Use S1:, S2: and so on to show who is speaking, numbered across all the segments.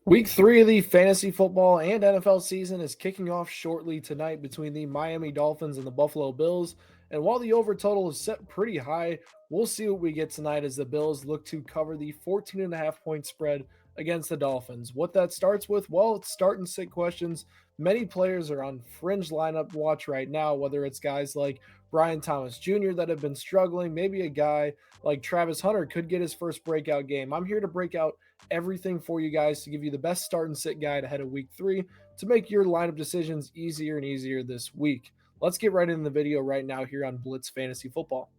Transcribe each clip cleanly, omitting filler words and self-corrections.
S1: Week 3 of the fantasy football and NFL season is kicking off shortly tonight between the Miami Dolphins and the Buffalo Bills. And while the over total is set pretty high, we'll see what we get tonight as the Bills look to cover the 14.5 point spread against the Dolphins. What that starts with, well, it's start and sit questions. Many players are on fringe lineup watch right now, whether it's guys like Brian Thomas Jr. that have been struggling, maybe a guy like Travis Hunter could get his first breakout game. I'm here to break out everything for you guys to give you the best start and sit guide ahead of week 3 to make your lineup decisions easier and easier this week. Let's get right into the video right now here on Blitz Fantasy Football.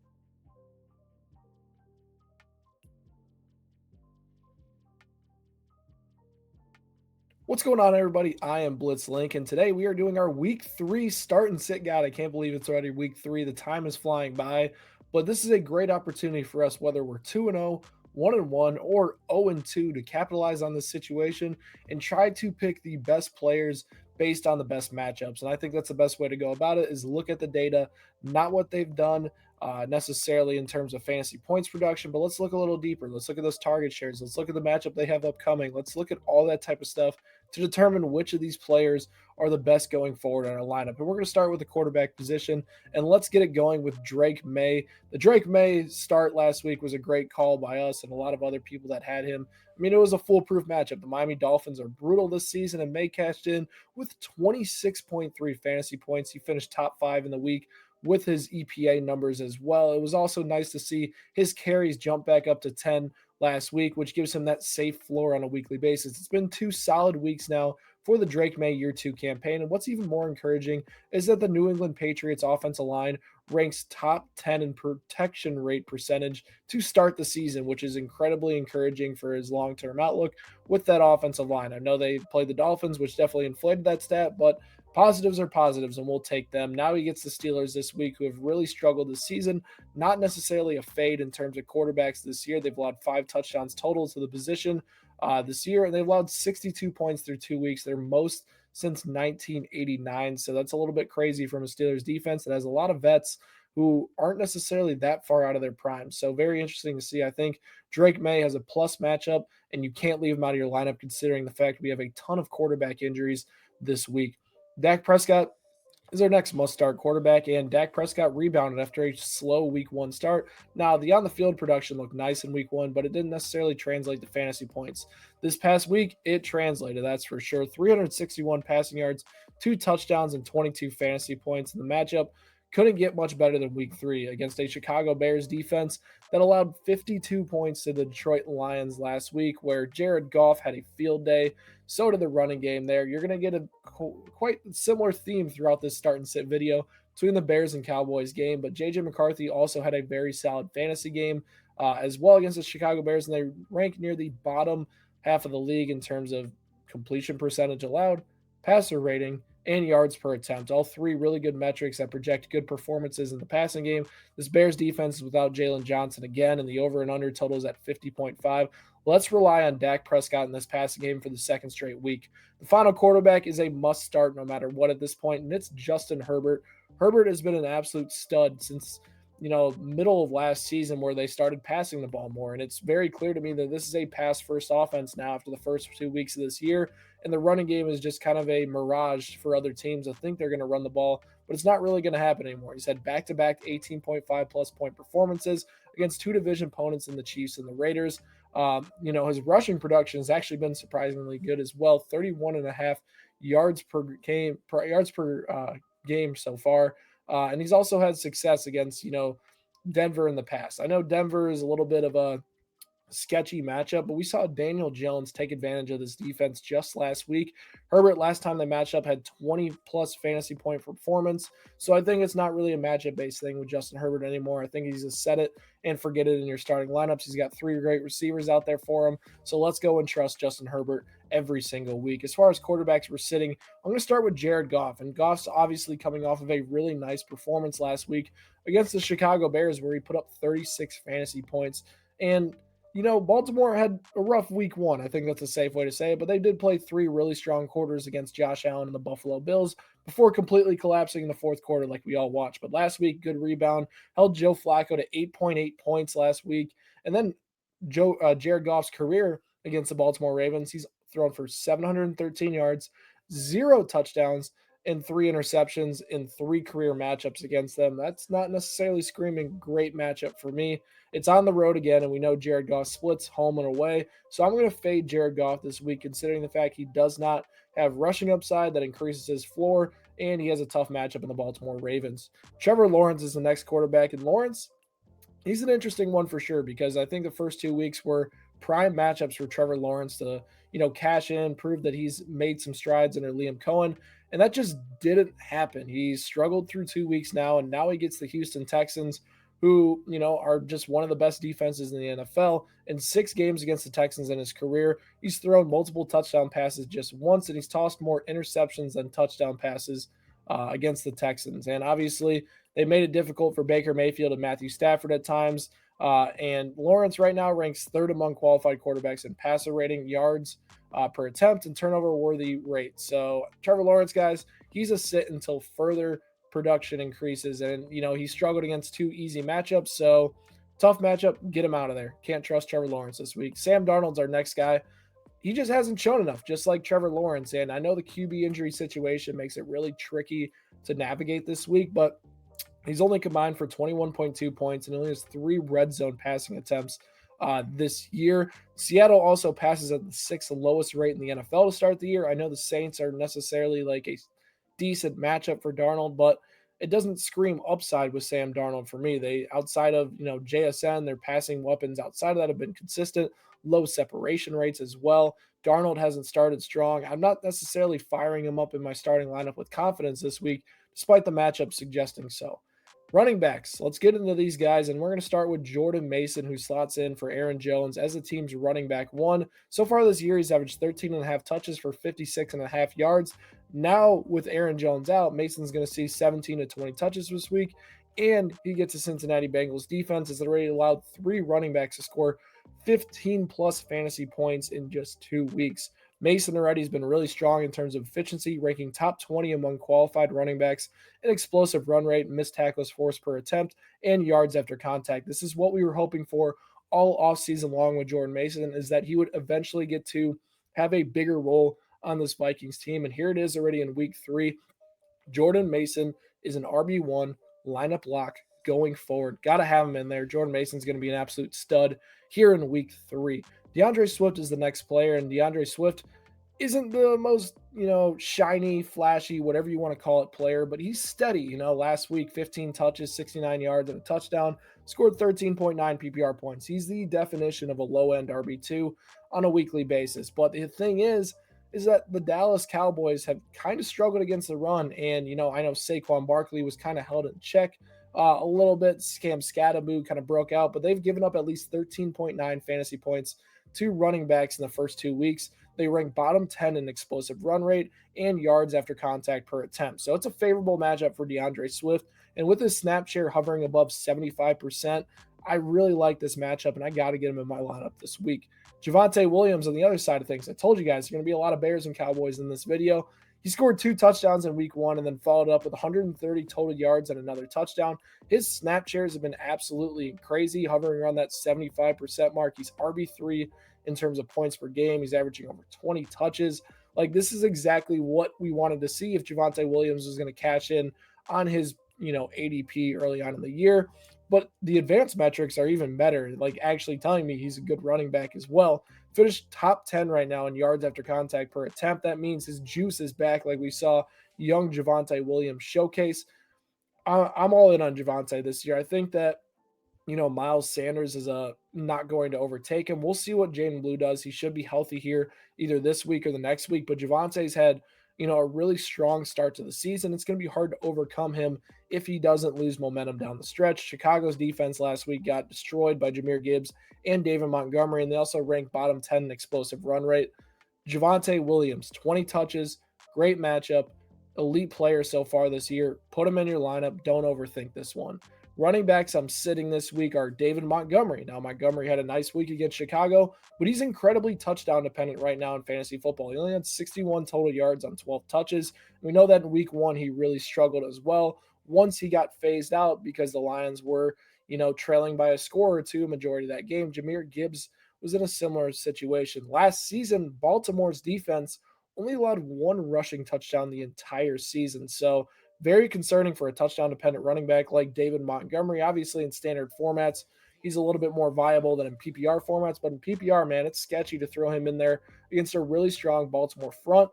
S1: What's going on, everybody? I am Blitz Link, and today we are doing our week 3 start and sit guide. I can't believe it's already week 3. The time is flying by, but this is a great opportunity for us, whether we're 2-0, 1-1, or 0-2, to capitalize on this situation and try to pick the best players based on the best matchups. And I think that's the best way to go about it is look at the data, not what they've done necessarily in terms of fantasy points production, but let's look a little deeper. Let's look at those target shares. Let's look at the matchup they have upcoming. Let's look at all that type of stuff to determine which of these players are the best going forward in our lineup. And we're going to start with the quarterback position, and let's get it going with Drake May. The Drake May start last week was a great call by us and a lot of other people that had him. I mean, it was a foolproof matchup. The Miami Dolphins are brutal this season, and May cashed in with 26.3 fantasy points. He finished top 5 in the week with his EPA numbers as well. It was also nice to see his carries jump back up to 10 last week, which gives him that safe floor on a weekly basis. It's been 2 solid weeks now for the Drake May year 2 campaign. And what's even more encouraging is that the New England Patriots offensive line ranks top 10 in protection rate percentage to start the season, which is incredibly encouraging for his long-term outlook with that offensive line. I know they played the Dolphins, which definitely inflated that stat, but positives are positives, and we'll take them. Now he gets the Steelers this week, who have really struggled this season. Not necessarily a fade in terms of quarterbacks this year. They've allowed 5 touchdowns total to the position this year, and they've allowed 62 points through 2 weeks, their most since 1989. So that's a little bit crazy from a Steelers defense that has a lot of vets who aren't necessarily that far out of their prime. So very interesting to see. I think Drake May has a plus matchup, and you can't leave him out of your lineup considering the fact we have a ton of quarterback injuries this week. Dak Prescott is our next must start quarterback, and Dak Prescott rebounded after a slow week 1 start. Now, the on the field production looked nice in week 1, but it didn't necessarily translate to fantasy points. This past week, it translated, that's for sure. 361 passing yards, 2 touchdowns, and 22 fantasy points. In the matchup, couldn't get much better than week 3 against a Chicago Bears defense that allowed 52 points to the Detroit Lions last week, where Jared Goff had a field day. So did the running game there. You're going to get a quite similar theme throughout this start and sit video between the Bears and Cowboys game, but JJ McCarthy also had a very solid fantasy game as well against the Chicago Bears, and they rank near the bottom half of the league in terms of completion percentage allowed, passer rating, and yards per attempt. All 3 really good metrics that project good performances in the passing game. This Bears defense is without Jalen Johnson again, and the over and under total is at 50.5. Let's rely on Dak Prescott in this passing game for the second straight week. The final quarterback is a must start no matter what at this point, and it's Justin Herbert. Herbert has been an absolute stud since middle of last season where they started passing the ball more. And it's very clear to me that this is a pass first offense now after the first 2 weeks of this year. And the running game is just kind of a mirage for other teams that think they're going to run the ball, but it's not really going to happen anymore. He's had back to back 18.5 plus point performances against 2 division opponents in the Chiefs and the Raiders. His rushing production has actually been surprisingly good as well. 31 and a half yards per game so far. And he's also had success against, Denver in the past. I know Denver is a little bit of a sketchy matchup, but we saw Daniel Jones take advantage of this defense just last week. Herbert, last time they matched up, had 20 plus fantasy point performance. So I think it's not really a matchup based thing with Justin Herbert anymore. I think he's a set it and forget it in your starting lineups. He's got 3 great receivers out there for him. So let's go and trust Justin Herbert every single week. As far as quarterbacks we're sitting, I'm going to start with Jared Goff. And Goff's obviously coming off of a really nice performance last week against the Chicago Bears, where he put up 36 fantasy points. And Baltimore had a rough week 1. I think that's a safe way to say it, but they did play 3 really strong quarters against Josh Allen and the Buffalo Bills before completely collapsing in the fourth quarter like we all watched. But last week, good rebound, held Joe Flacco to 8.8 points last week. And then Jared Goff's career against the Baltimore Ravens, he's thrown for 713 yards, 0 touchdowns, and 3 interceptions in 3 career matchups against them. That's not necessarily screaming great matchup for me. It's on the road again, and we know Jared Goff splits home and away. So I'm going to fade Jared Goff this week, considering the fact he does not have rushing upside that increases his floor, and he has a tough matchup in the Baltimore Ravens. Trevor Lawrence is the next quarterback, and Lawrence, he's an interesting one for sure because I think the first 2 weeks were prime matchups for Trevor Lawrence to, cash in, prove that he's made some strides under Liam Cohen. And that just didn't happen. He's struggled through 2 weeks now, and now he gets the Houston Texans, who, are just one of the best defenses in the NFL. In 6 games against the Texans in his career, he's thrown multiple touchdown passes just once, and he's tossed more interceptions than touchdown passes against the Texans. And obviously, they made it difficult for Baker Mayfield and Matthew Stafford at times. And Lawrence right now ranks third among qualified quarterbacks in passer rating, yards per attempt, and turnover worthy rate. So Trevor Lawrence, guys, he's a sit until further production increases. And, he struggled against 2 easy matchups. So tough matchup, get him out of there. Can't trust Trevor Lawrence this week. Sam Darnold's our next guy. He just hasn't shown enough, just like Trevor Lawrence. And I know the QB injury situation makes it really tricky to navigate this week, but he's only combined for 21.2 points and only has 3 red zone passing attempts this year. Seattle also passes at the 6th lowest rate in the NFL to start the year. I know the Saints are necessarily like a decent matchup for Darnold, but it doesn't scream upside with Sam Darnold for me. They, outside of, JSN, their passing weapons outside of that have been consistent, low separation rates as well. Darnold hasn't started strong. I'm not necessarily firing him up in my starting lineup with confidence this week, despite the matchup suggesting so. Running backs, let's get into these guys, and we're going to start with Jordan Mason, who slots in for Aaron Jones as the team's running back one. So far this year, he's averaged 13 and a half touches for 56 and a half yards. Now, with Aaron Jones out, Mason's going to see 17 to 20 touches this week, and he gets a Cincinnati Bengals defense has already allowed 3 running backs to score 15 plus fantasy points in just 2 weeks. Mason already has been really strong in terms of efficiency, ranking top 20 among qualified running backs in explosive run rate, missed tackles forced per attempt, and yards after contact. This is what we were hoping for all offseason long with Jordan Mason, is that he would eventually get to have a bigger role on this Vikings team. And here it is already in week 3. Jordan Mason is an RB1 lineup lock going forward. Got to have him in there. Jordan Mason's going to be an absolute stud here in week 3. D'Andre Swift is the next player, and D'Andre Swift isn't the most, shiny, flashy, whatever you want to call it player, but he's steady. Last week, 15 touches, 69 yards, and a touchdown, scored 13.9 PPR points. He's the definition of a low-end RB2 on a weekly basis. But the thing is that the Dallas Cowboys have kind of struggled against the run. And, I know Saquon Barkley was kind of held in check a little bit. Cam Scatterbo kind of broke out, but they've given up at least 13.9 fantasy points to running backs in the first 2 weeks. They rank bottom 10 in explosive run rate and yards after contact per attempt. So it's a favorable matchup for D'Andre Swift. And with his snap share hovering above 75%, I really like this matchup, and I got to get him in my lineup this week. Javonte Williams on the other side of things. I told you guys, there's going to be a lot of Bears and Cowboys in this video. He scored 2 touchdowns in week 1 and then followed up with 130 total yards and another touchdown. His snap shares have been absolutely crazy, hovering around that 75% mark. He's RB3 in terms of points per game. He's averaging over 20 touches. Like, this is exactly what we wanted to see if Javonte Williams was going to cash in on his, ADP early on in the year. But the advanced metrics are even better, like actually telling me he's a good running back as well. Finished top 10 right now in yards after contact per attempt. That means his juice is back, like we saw young Javonte Williams showcase. I'm all in on Javonte this year. I think that, Miles Sanders is not going to overtake him. We'll see what Jaden Blue does. He should be healthy here either this week or the next week. But Javonte's had, a really strong start to the season. It's going to be hard to overcome him if he doesn't lose momentum down the stretch. Chicago's defense last week got destroyed by Jahmyr Gibbs and David Montgomery, and they also ranked bottom 10 in explosive run rate. Javonte Williams, 20 touches, great matchup, elite player so far this year. Put him in your lineup. Don't overthink this one. Running backs I'm sitting this week are David Montgomery. Now, Montgomery had a nice week against Chicago, but he's incredibly touchdown dependent right now in fantasy football. He only had 61 total yards on 12 touches. We know that in week 1, he really struggled as well. Once he got phased out because the Lions were, trailing by a score or two majority of that game, Jahmyr Gibbs was in a similar situation. Last season, Baltimore's defense only allowed one rushing touchdown the entire season. So, very concerning for a touchdown dependent running back like David Montgomery. Obviously, in standard formats, he's a little bit more viable than in PPR formats, but in PPR, man, it's sketchy to throw him in there against a really strong Baltimore front.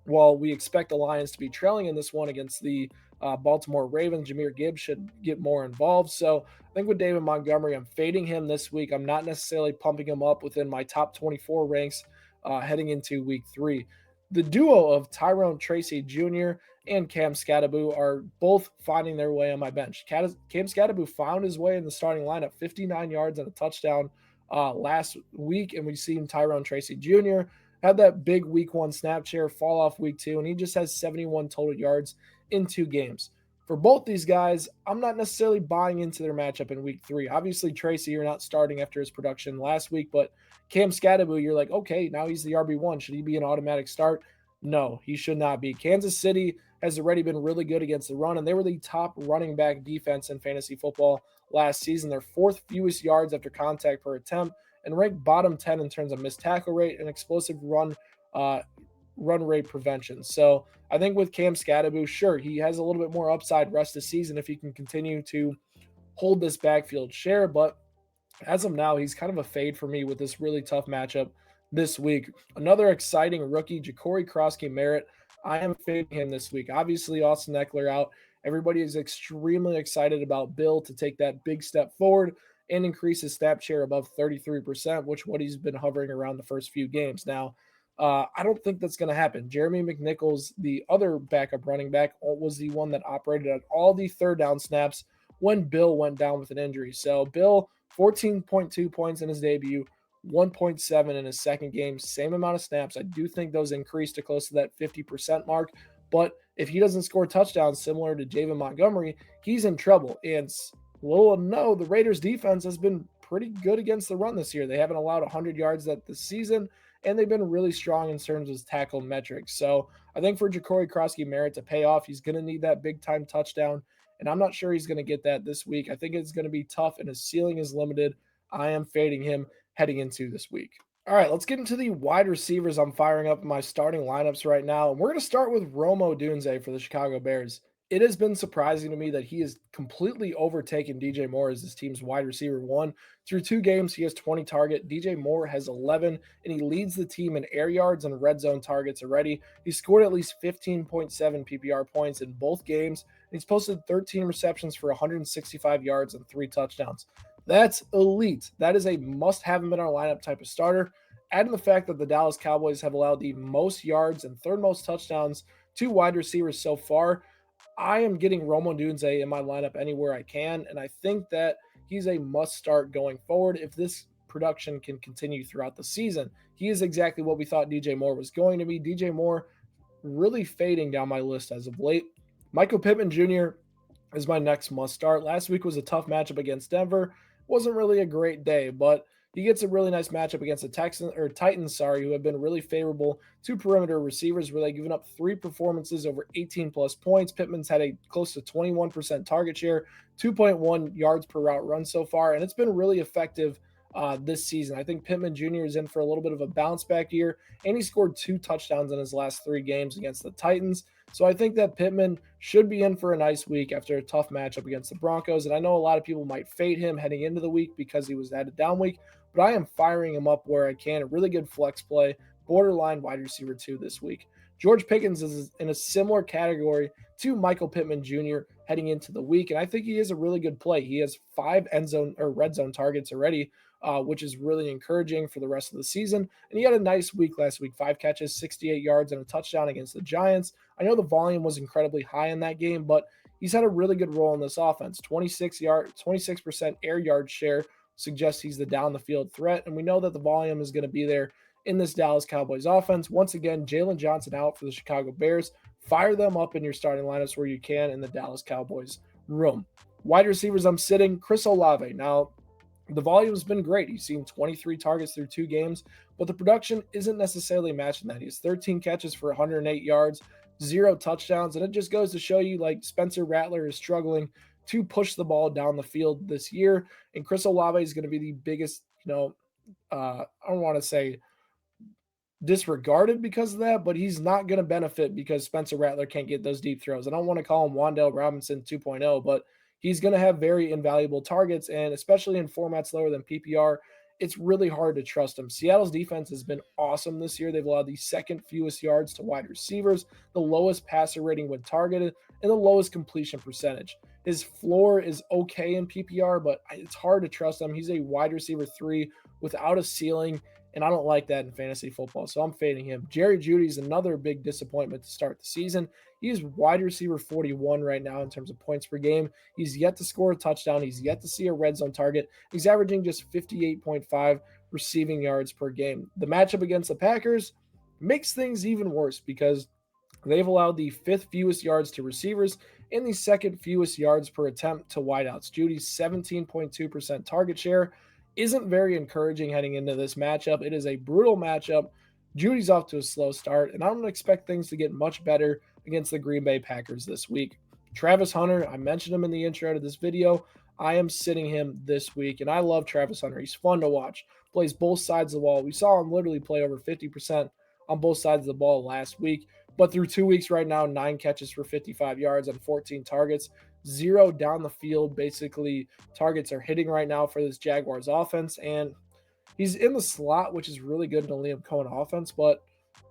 S1: While we expect the Lions to be trailing in this one against the Baltimore Ravens, Jahmyr Gibbs should get more involved. So I think with David Montgomery, I'm fading him this week. I'm not necessarily pumping him up within my top 24 ranks heading into week 3. The duo of Tyrone Tracy Jr. and Cam Scattaboo are both finding their way on my bench. Cam Scattaboo found his way in the starting lineup, 59 yards and a touchdown last week, and we've seen Tyrone Tracy Jr. had that big week 1 snap share fall off week 2, and he just has 71 total yards in 2 games. For both these guys, I'm not necessarily buying into their matchup in week 3. Obviously, Tracy, you're not starting after his production last week, but Cam Scattaboo, you're like, okay, now he's the RB1. Should he be an automatic start? No, he should not be. Kansas City has already been really good against the run, and they were the top running back defense in fantasy football last season. Their 4th fewest yards after contact per attempt, and ranked bottom 10 in terms of missed tackle rate and explosive uh, run rate prevention. So I think with Cam Scattaboo, sure, he has a little bit more upside rest of the season if he can continue to hold this backfield share. But as of now, he's kind of a fade for me with this really tough matchup this week. Another exciting rookie, Ja'Cory Krosky Merritt. I am fading him this week. Obviously, Austin Eckler out. Everybody is extremely excited about Bill to take that big step forward and increase his snap share above 33%, which what he's been hovering around the first few games. Now, I don't think that's going to happen. Jeremy McNichols, the other backup running back, was the one that operated on all the third down snaps when Bill went down with an injury. So Bill, 14.2 points in his debut, 1.7 in his second game, same amount of snaps. I do think those increase to close to that 50% mark. But if he doesn't score touchdowns similar to David Montgomery, he's in trouble. And little to no, the Raiders defense has been pretty good against the run this year. They haven't allowed 100 yards that this season, and they've been really strong in terms of tackle metrics. So I think for Ja'Cory Krosky Merritt to pay off, he's going to need that big time touchdown. And I'm not sure he's going to get that this week. I think it's going to be tough, and his ceiling is limited. I am fading him heading into this week. All right, let's get into the wide receivers. I'm firing up my starting lineups right now. And we're going to start with Rome Odunze for the Chicago Bears. It has been surprising to me that he has completely overtaken DJ Moore as his team's wide receiver 1. Through 2 games, he has 20 target. DJ Moore has 11, and he leads the team in air yards and red zone targets already. He scored at least 15.7 PPR points in both games, and he's posted 13 receptions for 165 yards and 3 touchdowns. That's elite. That is a must-have him in our lineup type of starter. Add in the fact that the Dallas Cowboys have allowed the most yards and 3rd most touchdowns to wide receivers so far, I am getting Rome Odunze in my lineup anywhere I can, and I think that he's a must start going forward if this production can continue throughout the season. He is exactly what we thought DJ Moore was going to be. DJ Moore really fading down my list as of late. Michael Pittman Jr. is my next must start. Last week was a tough matchup against Denver. Wasn't really a great day, but he gets a really nice matchup against the Titans, who have been really favorable to perimeter receivers, where they've given up 3 performances over 18 plus points. Pittman's had a close to 21% target share, 2.1 yards per route run so far, and it's been really effective this season. I think Pittman Jr. is in for a little bit of a bounce back year, and he scored 2 touchdowns in his last 3 games against the Titans. So I think that Pittman should be in for a nice week after a tough matchup against the Broncos. And I know a lot of people might fade him heading into the week because he was at a down week, but I am firing him up where I can. A really good flex play, borderline wide receiver 2 this week. George Pickens is in a similar category to Michael Pittman Jr. heading into the week, and I think he is a really good play. He has 5 end zone or red zone targets already, which is really encouraging for the rest of the season. And he had a nice week last week, 5 catches, 68 yards, and a touchdown against the Giants. I know the volume was incredibly high in that game, but he's had a really good role in this offense. 26% air yard share suggests he's the down the field threat, and we know that the volume is going to be there in this Dallas Cowboys offense. Once again, Jalen Johnson out for the Chicago Bears. Fire them up in your starting lineups where you can in the Dallas Cowboys room. Wide receivers, I'm sitting Chris Olave. Now, the volume has been great. He's seen 23 targets through 2 games, but the production isn't necessarily matching that. He has 13 catches for 108 yards, 0 touchdowns, and it just goes to show you, like, Spencer Rattler is struggling to push the ball down the field this year, and Chris Olave is going to be the biggest, I don't want to say disregarded because of that, but he's not going to benefit because Spencer Rattler can't get those deep throws. I don't want to call him Wandale Robinson 2.0, but he's going to have very invaluable targets. And especially in formats lower than PPR, it's really hard to trust him. Seattle's defense has been awesome this year. They've allowed the second fewest yards to wide receivers, the lowest passer rating when targeted, and the lowest completion percentage. His floor is okay in PPR, but it's hard to trust him. He's a wide receiver 3 without a ceiling, and I don't like that in fantasy football, so I'm fading him. Jerry Jeudy's another big disappointment to start the season. He's wide receiver 41 right now in terms of points per game. He's yet to score a touchdown. He's yet to see a red zone target. He's averaging just 58.5 receiving yards per game. The matchup against the Packers makes things even worse because they've allowed the fifth fewest yards to receivers and the second fewest yards per attempt to wideouts. Jeudy's 17.2% target share isn't very encouraging heading into this matchup. It is a brutal matchup. Jeudy's off to a slow start, and I don't expect things to get much better against the Green Bay Packers this week. Travis Hunter, I mentioned him in the intro to this video. I am sitting him this week, and I love Travis Hunter. He's fun to watch, plays both sides of the ball. We saw him literally play over 50% on both sides of the ball last week, but through 2 weeks right now, 9 catches for 55 yards on 14 targets, zero down the field. Basically, targets are hitting right now for this Jaguars offense, and he's in the slot, which is really good in the Liam Cohen offense, but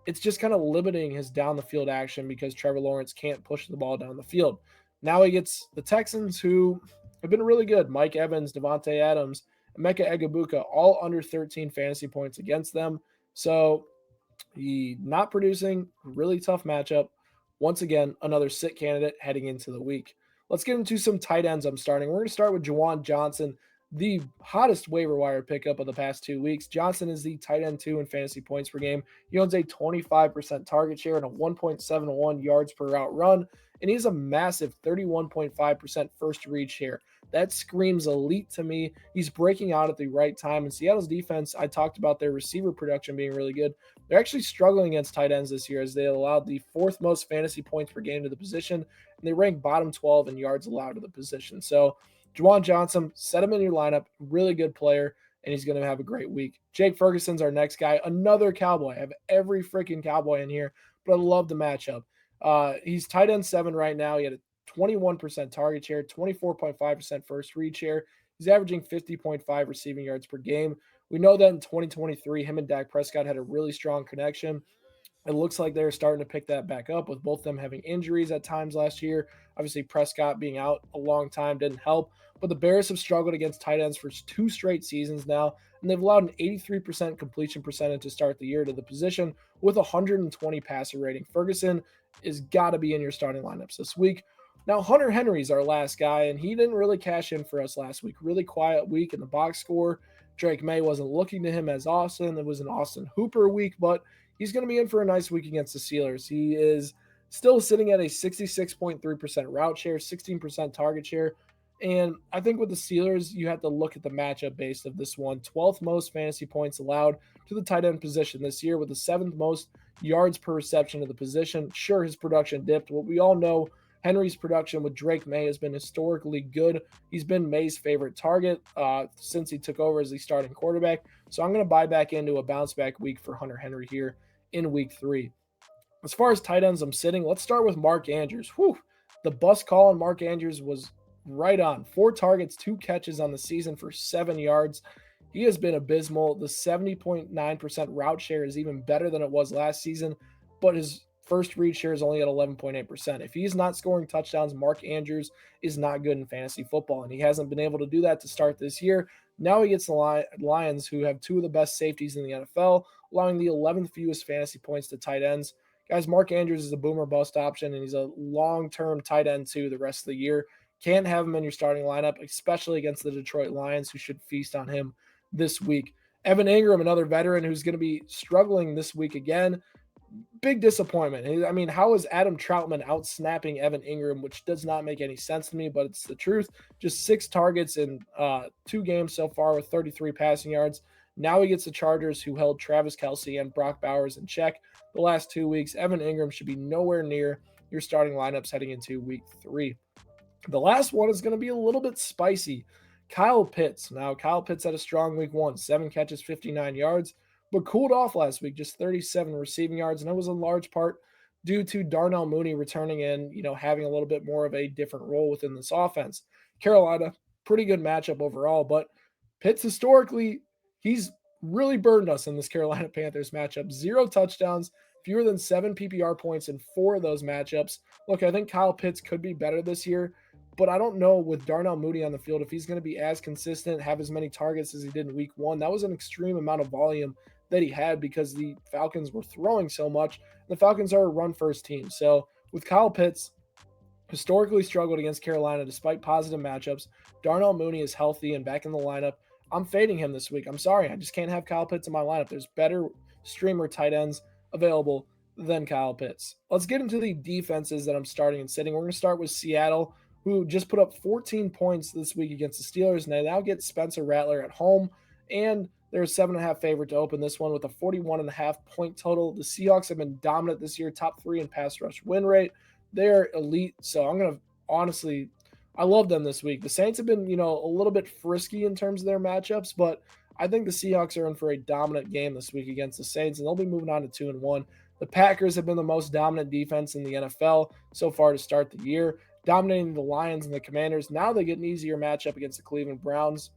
S1: it's just kind of limiting his down the field action because Trevor Lawrence can't push the ball down the field. Now he gets the Texans, who have been really good. Mike Evans, Devontae Adams, Emeka Egbuka, all under 13 fantasy points against them. So he not producing, really tough matchup. Once again, another sit candidate heading into the week. Let's get into some tight ends I'm starting. We're going to start with Juwan Johnson, the hottest waiver wire pickup of the past 2 weeks. Johnson is the tight end 2 in fantasy points per game. He owns a 25% target share and a 1.71 yards per route run, and he has a massive 31.5% first read share. That screams elite to me. He's breaking out at the right time. And Seattle's defense, I talked about their receiver production being really good. They're actually struggling against tight ends this year as they allowed the fourth most fantasy points per game to the position, and they rank bottom 12 in yards allowed to the position. So Juwan Johnson, set him in your lineup, really good player, and he's going to have a great week. Jake Ferguson's our next guy, another Cowboy. I have every freaking Cowboy in here, but I love the matchup. He's tight end 7 right now. He had a 21% target share, 24.5% first read share. He's averaging 50.5 receiving yards per game. We know that in 2023, him and Dak Prescott had a really strong connection. It looks like they're starting to pick that back up with both them having injuries at times last year. Obviously, Prescott being out a long time didn't help, but the Bears have struggled against tight ends for 2 straight seasons now, and they've allowed an 83% completion percentage to start the year to the position with 120 passer rating. Ferguson is got to be in your starting lineups this week. Now, Hunter Henry's our last guy, and he didn't really cash in for us last week. Really quiet week in the box score. Drake May wasn't looking to him as Austin. It was an Austin Hooper week, but he's going to be in for a nice week against the Steelers. He is still sitting at a 66.3% route share, 16% target share. And I think with the Steelers, you have to look at the matchup based of this one. 12th most fantasy points allowed to the tight end position this year with the 7th most yards per reception of the position. Sure, his production dipped. What we all know, Henry's production with Drake May has been historically good. He's been May's favorite target since he took over as the starting quarterback. So I'm going to buy back into a bounce back week for Hunter Henry here in week 3. As far as tight ends I'm sitting, let's start with Mark Andrews. Whew, the bus call on Mark Andrews was right on. 4 targets, 2 catches on the season for 7 yards. He has been abysmal. The 70.9% route share is even better than it was last season, but his first read share is only at 11.8%. If he's not scoring touchdowns, Mark Andrews is not good in fantasy football, and he hasn't been able to do that to start this year. Now he gets the Lions, who have 2 of the best safeties in the NFL, allowing the 11th fewest fantasy points to tight ends. Guys, Mark Andrews is a boomer bust option, and he's a long-term tight end too the rest of the year. Can't have him in your starting lineup, especially against the Detroit Lions, who should feast on him this week. Evan Ingram, another veteran who's going to be struggling this week again. Big disappointment. I mean, how is Adam Troutman out snapping Evan Ingram, which does not make any sense to me, but it's the truth. Just 6 targets in 2 games so far with 33 passing yards. Now he gets the Chargers, who held Travis Kelce and Brock Bowers in check the last 2 weeks. Evan Ingram should be nowhere near your starting lineups heading into week 3. The last one is going to be a little bit spicy. Kyle Pitts. Now, Kyle Pitts had a strong week one, 7 catches, 59 yards, but cooled off last week, just 37 receiving yards. And it was in large part due to Darnell Mooney returning in, having a little bit more of a different role within this offense. Carolina, pretty good matchup overall, but Pitts historically, he's really burned us in this Carolina Panthers matchup. 0 touchdowns, fewer than 7 PPR points in 4 of those matchups. Look, I think Kyle Pitts could be better this year, but I don't know with Darnell Mooney on the field if he's going to be as consistent, have as many targets as he did in week one. That was an extreme amount of volume that he had because the Falcons were throwing so much. The Falcons are a run first team. So with Kyle Pitts, historically struggled against Carolina despite positive matchups. Darnell Mooney is healthy and back in the lineup. I'm fading him this week. I'm sorry. I just can't have Kyle Pitts in my lineup. There's better streamer tight ends available than Kyle Pitts. Let's get into the defenses that I'm starting and sitting. We're going to start with Seattle, who just put up 14 points this week against the Steelers. And they now get Spencer Rattler at home. And they're a 7.5 favorite to open this one with a 41.5 point total. The Seahawks have been dominant this year, top 3 in pass rush win rate. They're elite. So I'm going to honestly, I love them this week. The Saints have been, a little bit frisky in terms of their matchups, but I think the Seahawks are in for a dominant game this week against the Saints, and they'll be moving on to 2-1. The Packers have been the most dominant defense in the NFL so far to start the year, dominating the Lions and the Commanders. Now they get an easier matchup against the Cleveland Browns,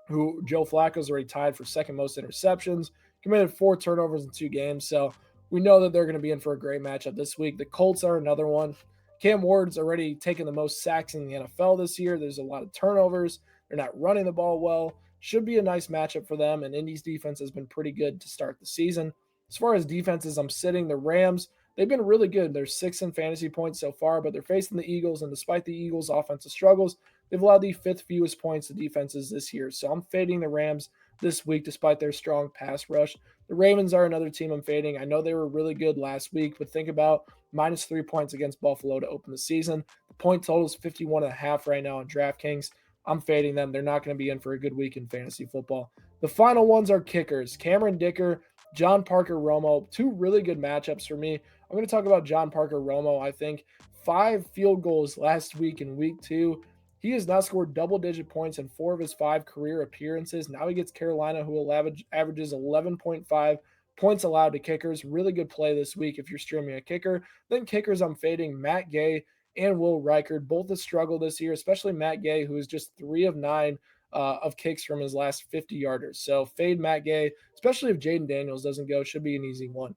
S1: who Joe Flacco's already tied for second most interceptions, committed 4 turnovers in 2 games. So we know that they're going to be in for a great matchup this week. The Colts are another one. Cam Ward's already taken the most sacks in the NFL this year. There's a lot of turnovers. They're not running the ball well. Should be a nice matchup for them. And Indy's defense has been pretty good to start the season. As far as defenses, I'm sitting the Rams. They've been really good. They're 6th in fantasy points so far, but they're facing the Eagles. And despite the Eagles' offensive struggles, they've allowed the 5th fewest points to defenses this year. So I'm fading the Rams this week despite their strong pass rush. The Ravens are another team I'm fading. I know they were really good last week, but think about -3 points against Buffalo to open the season. The point total is 51.5 right now on DraftKings. I'm fading them. They're not going to be in for a good week in fantasy football. The final ones are kickers. Cameron Dicker, John Parker Romo, 2 really good matchups for me. I'm going to talk about John Parker Romo. I think 5 field goals last week in week 2. He has now scored double-digit points in 4 of his 5 career appearances. Now he gets Carolina, who averages 11.5 points allowed to kickers. Really good play this week if you're streaming a kicker. Then kickers, I'm fading Matt Gay and Will Reichard. Both have struggled this year, especially Matt Gay, who is just 3 of 9 of kicks from his last 50-yarders. So fade Matt Gay, especially if Jaden Daniels doesn't go. Should be an easy one.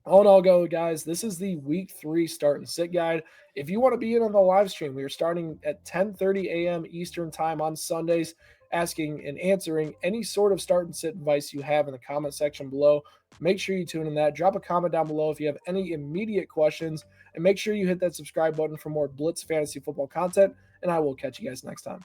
S1: All in all, go guys. This is the week 3 start and sit guide. If you want to be in on the live stream, we are starting at 10:30 a.m. Eastern time on Sundays, asking and answering any sort of start and sit advice you have in the comment section below. Make sure you tune in that. Drop a comment down below if you have any immediate questions, and make sure you hit that subscribe button for more Blitz fantasy football content. And I will catch you guys next time.